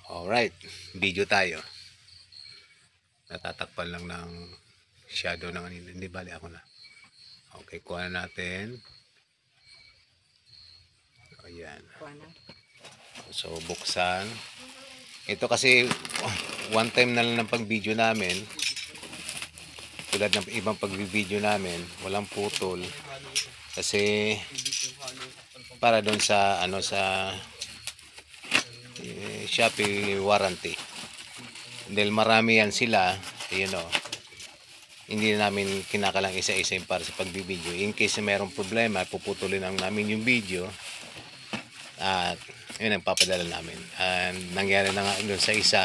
Alright, video tayo. Natatakpan lang ng shadow ng kanina. Hindi, bali ako na. Okay, kuha natin. Ayan. So, buksan. Ito kasi, one time na lang ng pag-video namin. Tulad ng ibang pag-video namin, walang putol. Kasi, para doon sa, sa Shopee warranty. Dahil marami yan sila, hindi namin kinakalang isa-isa yung para sa pagbibideo. In case na mayroong problema, puputulin lang namin yung video at yun ang papadala namin. And nangyari na nga doon sa isa,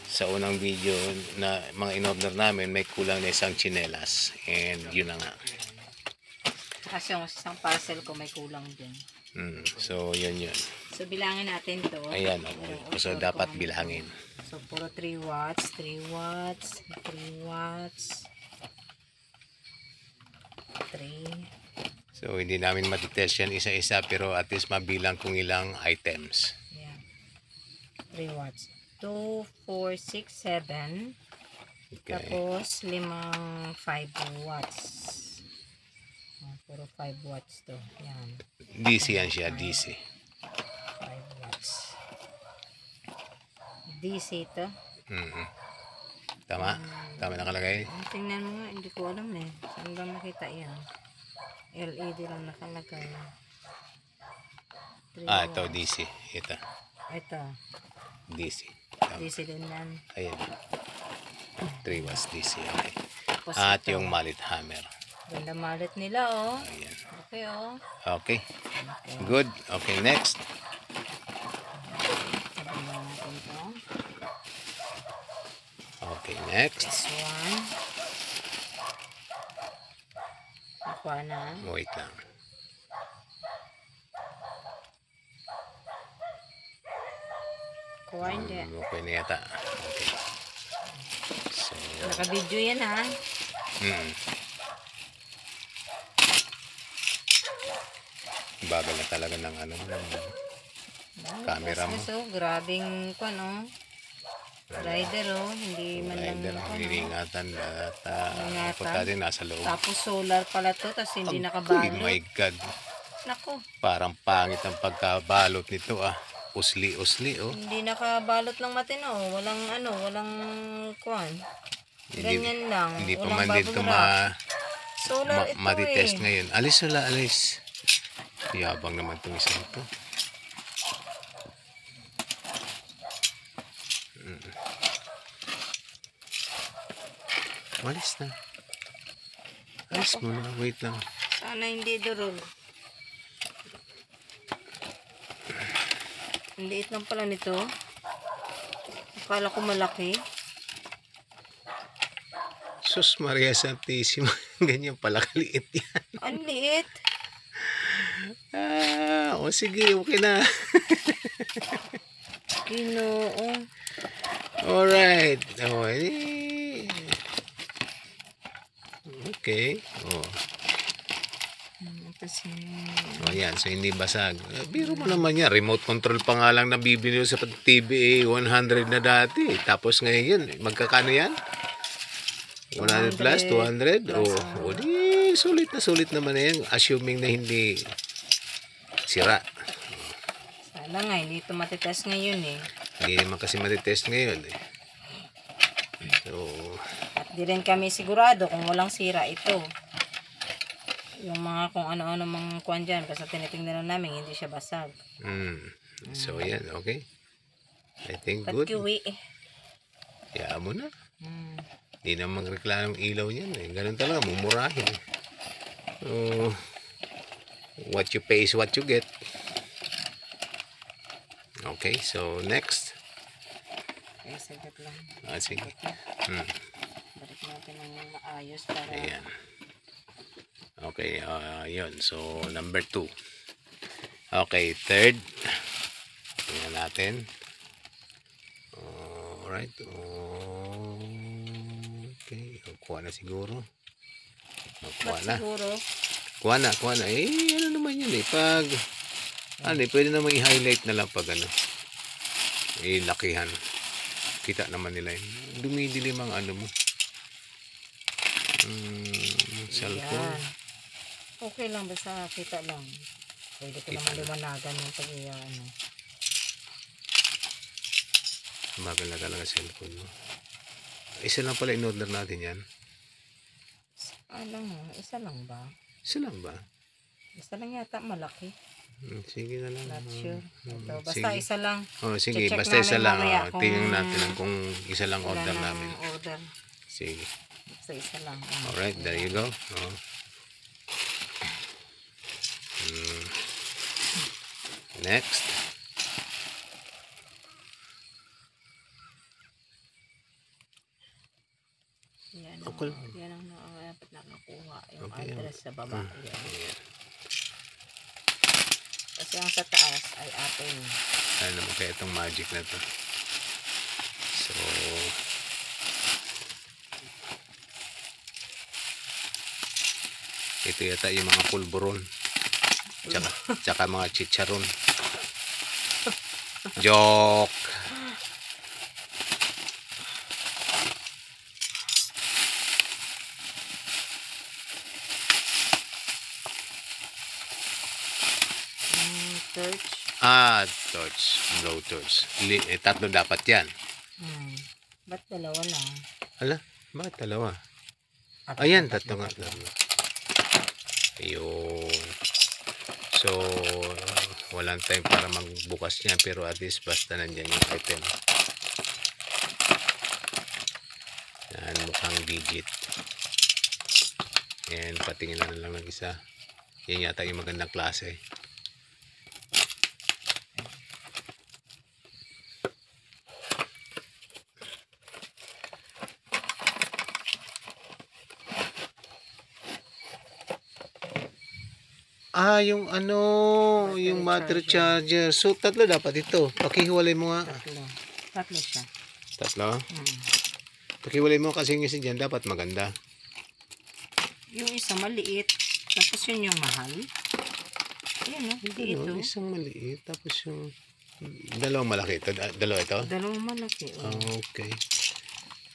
sa unang video na mga in-order namin, may kulang na isang tsinelas. And yun na nga. Kasi yung isang parcel ko may kulang din. So yun. So bilangin natin to. Ayan, okay. So dapat bilangin. So puro 3 watts, 3 watts, 3 watts, 3. So hindi namin matitest yan isa-isa, pero at least mabilang kung ilang items. Yeah. 3 watts. 2, 4, 6, 7. Okay. Tapos limang 5 watts. Puro 5 watts to. Yan. DC yan siya, DC. 5 watts. DC to. Tama? Tama nakalagay? Tingnan mo nga, hindi ko alam eh. Saan ba makita yan? LED lang nakalagay. Ito DC. Ito. DC. Tama. DC din yan. Ayan. 3 watts DC. Okay. Tapos At ito. yung mallet hammer. Ganda mallet nila oh. Ayan. Okay oh. Okay. Good. Okay, next. Sabihin na natin to. Okay, next. This one. Nakuha na. Wait lang. Kuha hindi. Okay na yata. Okay. So, Naka-video yan ha. bagal na talaga ng camera mo. So, grabing kwan oh. Rider oh. Hindi man lang Rider, hiningatan at Ingatan. pagkatin nasa loob. Tapos solar pala to. Tapos hindi Ay, nakabalot. my God. Nako. Parang pangit ang pagkabalot nito Usli-usli Hindi nakabalot ng matino. Walang walang kwan. Ganyan lang. Hindi pa Walang man dito bubble wrap. Solar ito matitest eh. ngayon. Alis. Yabang naman itong isa ito. Alis na. Alis mo na. Wait lang. Sana hindi durog. Ang liit lang pala nito. Akala ko malaki. Sus Maria Santissima. Ganyan pala kaliit yan. Ang liit. O sige. Okay na. Ginoo. Alright. Okay. Kasi Ayan, so hindi basag. Biro mo naman yan. Remote control pa nga lang nabibili sa TBA 100 na dati. Tapos ngayon yun, magkakano yan? 100 plus, 200? O di, sulit naman na yan. Assuming na hindi sira. sana nga, hindi ito matitest ngayon eh. Hindi naman kasi matitest ngayon eh. So, At di rin kami sigurado kung walang sira ito. Yung mga kung ano-ano mga kuwan dyan, basta tinitingnan namin, hindi siya basag. so yan, okay. I think Ba't good. kiwi? Kaya mo na. Hindi na magreklamong ilaw niyan eh. Ganun talaga, mumurahin. So, what you pay is what you get. Okay, so next. Okay, sagot lang. Sige. Balik natin ng maayos para... Ayan. Okay, yun. So, number 2. Okay, third. Tingnan natin. Alright. Okay, kuha na siguro. Kuha Ba't na. siguro? Kuha na. Ano naman yun eh. Pwede naman i-highlight na lang pag ano. lakihan. Kita naman nila yun. Dumidilim ang ano mo. Cellphone. Yan. Okay lang, basta kita lang. Pwede ko naman lumanagan yung pag ano. Bagal na talaga cellphone mo. Isa lang pala in-order natin yan. Isa lang ba? Isa lang ba? Isa lang yata, malaki. Sige na lang. Not sure. Ito, basta sige. isa lang. Oh, sige, Check basta isa namin lang. mamaya kung Tingnan natin kung isa lang wala order nang namin. order. Sige. Basta isa lang. Alright, there you go. Oh. Next. Yan, Okay. yan ang dapat nakakuha. Yung Okay, address sa baba. Yan. Ayan. Kasi ang sa taas ay atin. Ano naman kaya itong magic na to. So, ito yata yung mga pulburon. Tsaka mga chicharon. Joke! Torch. Torch. Blow torch. Tatlo dapat yan. Ba't dalawa lang? Hala, bakit dalawa? At Ayan, tatlo nga. Ayun. So, walang time para magbukas niya, pero at least basta nandyan yung item. Yan, mukhang digit. And patingin na lang ng isa. Yan yata yung magandang klase. Yung ano, yung battery charger. So, tatlo dapat ito. Pakihiwalay mo nga. Tatlo siya. Tatlo? Pakihiwalay mo kasi yung isa dyan dapat maganda. Yung isa maliit. Tapos yun yung mahal. Ayan o. Ito. Isang maliit. Tapos yung dalawang malaki ito. Dalawa ito? Dalawang malaki. Okay.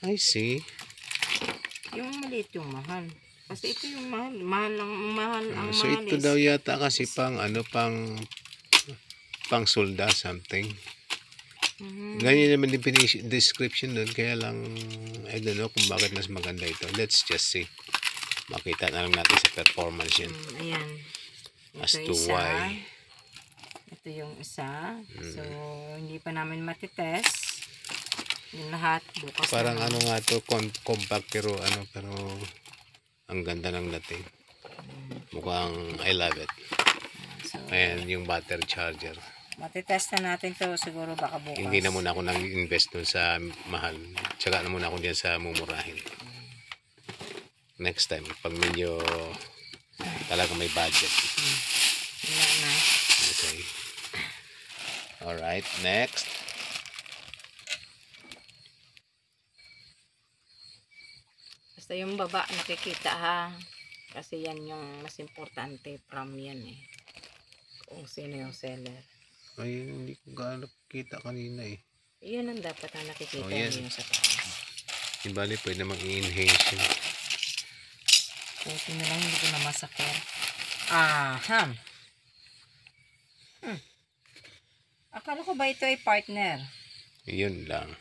I see. Yung maliit yung mahal. Kasi ito yung mahal. Mahal ang So ito daw yata kasi pang ano, pang solda something. Ganyan naman definition, description doon. Kaya lang I don't know kung bakit mas maganda ito. Let's just see. Makita na lang natin sa performance yun. Ayan. As Ito to isa. why. Ito yung isa. So hindi pa namin matitest. Yung lahat bukas. Parang ano nga to, compact pero ang ganda ng dating. Mukhang I love it. So, Ayan yung battery charger. matitest na natin to siguro baka bukas. Hindi na muna ako nang-invest dun sa mahal. Tsaka na muna ako dyan sa mumurahin. Next time, pag medyo talaga may budget. Wala na. Okay. Alright, next. Basta yung baba nakikita ha. Kasi yan yung mas importante from yan eh. Kung sino yung seller. Ay, hindi ko gaano kita kanina eh. Iyon ang dapat na nakikita yan. yung sa taas. Di bali, pwede mag-enhance yun. Puti na lang hindi ko na masakit. Aha. Akala ko ba ito ay partner? Ayun lang.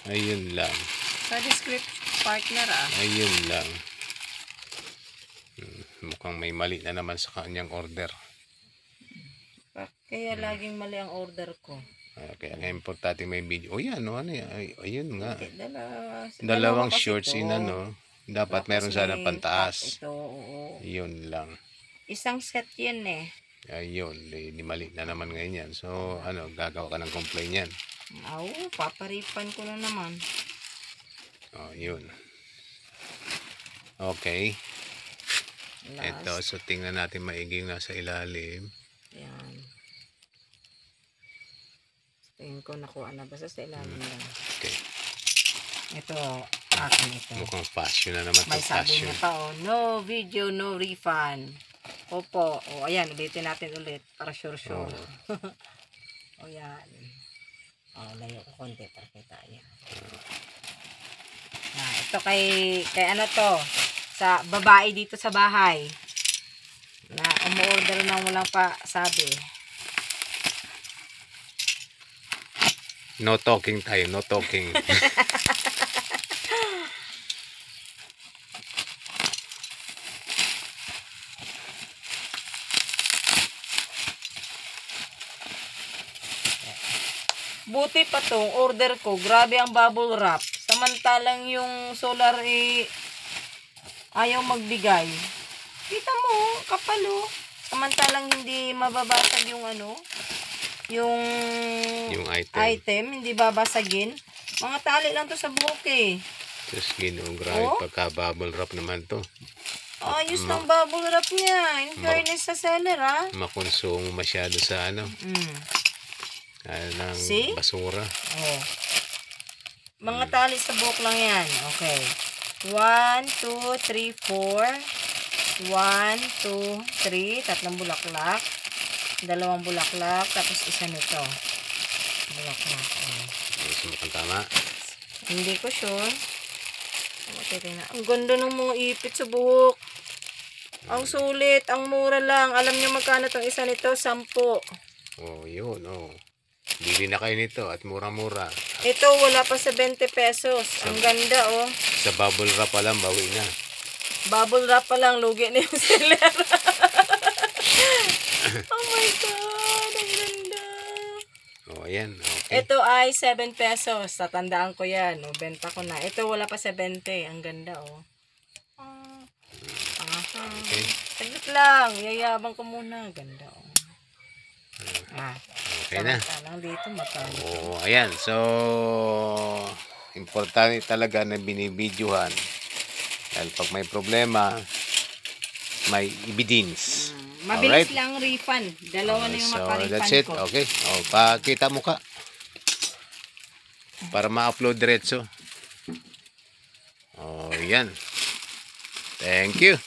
Ayun lang. Sa description partner Ayun lang. Mukhang may mali na naman sa kanyang order. Kaya laging mali ang order ko. Kaya importante may video. O yan, ano yan. Ayun nga. Dalawang Dalawang kasi shorts ito. in ano. Dapat Tapos meron sana may pantaas. top ito, oo. Yun lang. Isang set yun eh. Ayun, di mali na naman ngayon yan. So, gagawa ka ng complaint yan. Oo, paparipan ko na naman. Yun. Okay. Last. Ito, so tingnan natin maigi yung nasa ilalim. Yan. Tingin ko nakuha na. Basta sa ilalim lang. Okay. Ito, akin ito. Mukhang passion na naman May itong sabi passion. niya pa, no video, no refund. Opo. O, ayan, ulitin natin ulit. Para sure. O, yan. Oh, layo ko konti para kita niya. Ito kay ano to, sa babae dito sa bahay. Na umu-order nang walang pa sabi. No talking tayo, no talking. Buti pa tong order ko, grabe ang bubble wrap. Samantalang yung solar ayaw magbigay. Kita mo, kapalo. Samantalang hindi mababasag yung yung item, hindi babasagin. Mga tali lang to sa buhok eh. Just Ginoo, grabe pagka-bubble wrap naman to. Ayos ng bubble wrap niya. In fairness sa seller Makonsumo masyado sa ng basura. Oh. Mga tali sa buhok lang yan. Okay. 1, 2, 3, 4. 1, 2, 3. Tatlong bulaklak. Dalawang bulaklak. Tapos isa nito. Bulaklak. Mukhang tama. Hindi ko sure. Ang ganda ng mga ipit sa buhok. Ang sulit. Ang mura lang. Alam niyo magkano itong isa nito? 10. Oh, yun. Oh. Bili na kayo nito at mura-mura. Ito wala pa sa 20 pesos. Ang ganda Sa bubble wrap pa lang, bawi na. Bubble wrap pa lang, lugi na yung seller. Oh my God, ang ganda. Oh, ayan. Okay. Ito ay 7 pesos. Tatandaan ko yan. Benta ko na. Ito wala pa sa 20. Ang ganda Okay. Saglit lang. Yayabang ko muna. Ganda Okay na. Samantalang dito matalo. Oh, ayan. So, importante talaga na binibidyohan. Dahil pag may problema, may evidence. Mabilis lang refund. Dalawa na yung maparefund that's it. ko. Okay. Oh, pakita mo ka. Para ma-upload diretso. Oh, yan. Thank you.